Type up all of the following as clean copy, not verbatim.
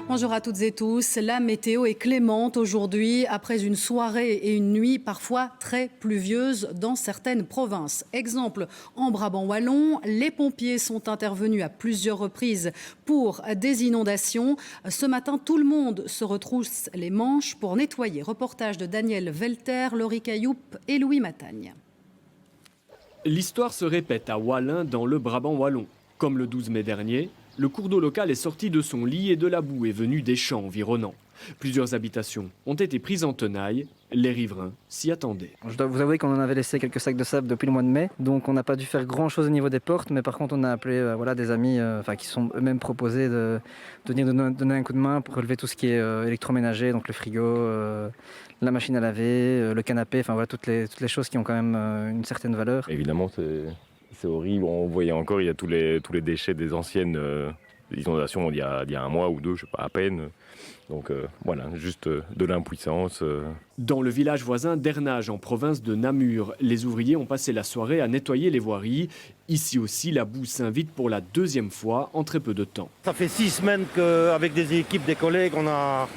Bonjour à toutes et tous. La météo est clémente aujourd'hui après une soirée et une nuit parfois très pluvieuses dans certaines provinces. Exemple, en Brabant wallon, les pompiers sont intervenus à plusieurs reprises pour des inondations. Ce matin, tout le monde se retrousse les manches pour nettoyer. Reportage de Daniel Velter, Laurie Cailloup et Louis Matagne. L'histoire se répète à Wallin dans le Brabant wallon. Comme le 12 mai dernier, le cours d'eau local est sorti de son lit et de la boue est venue des champs environnants. Plusieurs habitations ont été prises en tenaille. Les riverains s'y attendaient. Je dois vous avouer qu'on en avait laissé quelques sacs de sable depuis le mois de mai, donc on n'a pas dû faire grand chose au niveau des portes, mais par contre on a appelé des amis qui sont eux-mêmes proposés de venir donner un coup de main pour relever tout ce qui est électroménager, donc le frigo, la machine à laver, le canapé, toutes les choses qui ont quand même une certaine valeur. Évidemment c'est horrible, on voyait encore, il y a tous les déchets des anciennes inondations il y a un mois ou deux, je sais pas, à peine. Donc voilà, juste de l'impuissance. Dans le village voisin d'Ernage, en province de Namur, les ouvriers ont passé la soirée à nettoyer les voiries. Ici aussi, la boue s'invite pour la deuxième fois en très peu de temps. Ça fait 6 semaines qu'avec des équipes, des collègues, on a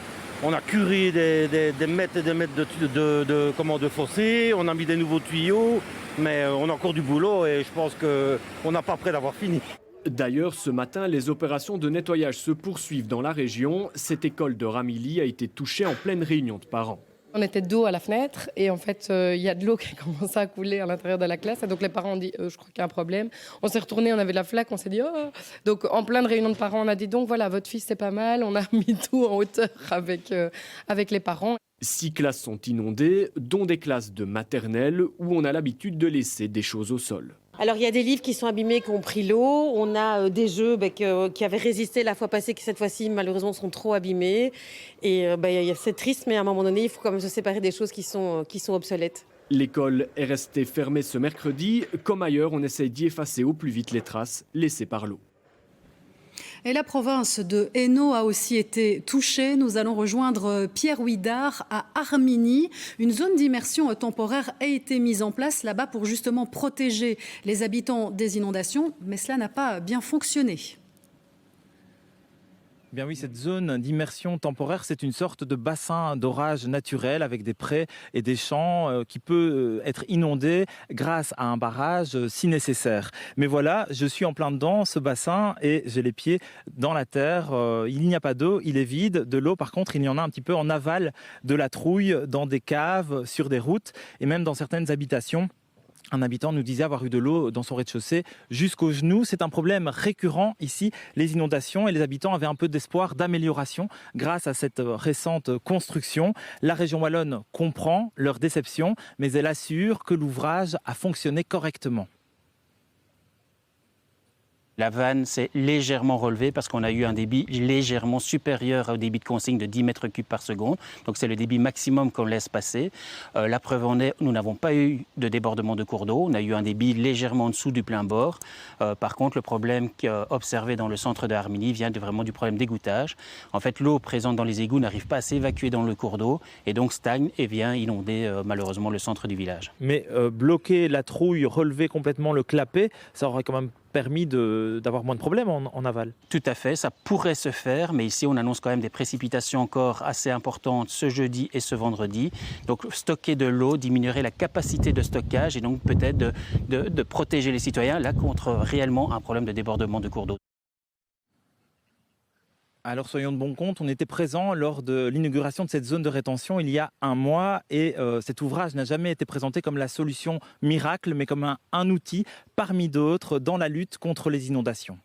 curé des mètres et des mètres de fossés, on a mis des nouveaux tuyaux, mais on a encore du boulot et je pense qu'on n'a pas près d'avoir fini. D'ailleurs, ce matin, les opérations de nettoyage se poursuivent dans la région. Cette école de Ramilly a été touchée en pleine réunion de parents. On était de dos à la fenêtre et en fait, il y a de l'eau qui a commencé à couler à l'intérieur de la classe. Et donc les parents ont dit, je crois qu'il y a un problème. On s'est retourné, on avait la flaque, on s'est dit, oh. Donc en pleine réunion de parents, on a dit, donc voilà, votre fils c'est pas mal. On a mis tout en hauteur avec les parents. 6 classes sont inondées, dont des classes de maternelle où on a l'habitude de laisser des choses au sol. Alors il y a des livres qui sont abîmés, qui ont pris l'eau. On a des jeux qui avaient résisté la fois passée, qui cette fois-ci malheureusement sont trop abîmés. Et c'est triste, mais à un moment donné, il faut quand même se séparer des choses qui sont obsolètes. L'école est restée fermée ce mercredi. Comme ailleurs, on essaye d'y effacer au plus vite les traces laissées par l'eau. Et la province de Hainaut a aussi été touchée. Nous allons rejoindre Pierre Ouidard à Armigny. Une zone d'immersion temporaire a été mise en place là-bas pour justement protéger les habitants des inondations. Mais cela n'a pas bien fonctionné. Bien oui, cette zone d'immersion temporaire, c'est une sorte de bassin d'orage naturel avec des prés et des champs qui peut être inondé grâce à un barrage si nécessaire. Mais voilà, je suis en plein dedans, ce bassin, et j'ai les pieds dans la terre. Il n'y a pas d'eau, il est vide. De l'eau, par contre, il y en a un petit peu en aval de la trouille, dans des caves, sur des routes et même dans certaines habitations. Un habitant nous disait avoir eu de l'eau dans son rez-de-chaussée jusqu'aux genoux. C'est un problème récurrent ici, les inondations, et les habitants avaient un peu d'espoir d'amélioration grâce à cette récente construction. La région wallonne comprend leur déception, mais elle assure que l'ouvrage a fonctionné correctement. La vanne s'est légèrement relevée parce qu'on a eu un débit légèrement supérieur au débit de consigne de 10 mètres cubes par seconde. Donc c'est le débit maximum qu'on laisse passer. La preuve en est, nous n'avons pas eu de débordement de cours d'eau. On a eu un débit légèrement en dessous du plein bord. Par contre, le problème observé dans le centre de Armigny vient vraiment du problème d'égouttage. En fait, l'eau présente dans les égouts n'arrive pas à s'évacuer dans le cours d'eau et donc stagne et vient inonder malheureusement le centre du village. Mais bloquer la trouille, relever complètement le clapet, ça aurait quand même permis d'avoir moins de problèmes en aval. Tout à fait, ça pourrait se faire, mais ici on annonce quand même des précipitations encore assez importantes ce jeudi et ce vendredi. Donc stocker de l'eau diminuerait la capacité de stockage et donc peut-être de protéger les citoyens là contre réellement un problème de débordement de cours d'eau. Alors soyons de bon compte, on était présent lors de l'inauguration de cette zone de rétention il y a un mois et cet ouvrage n'a jamais été présenté comme la solution miracle mais comme un outil parmi d'autres dans la lutte contre les inondations.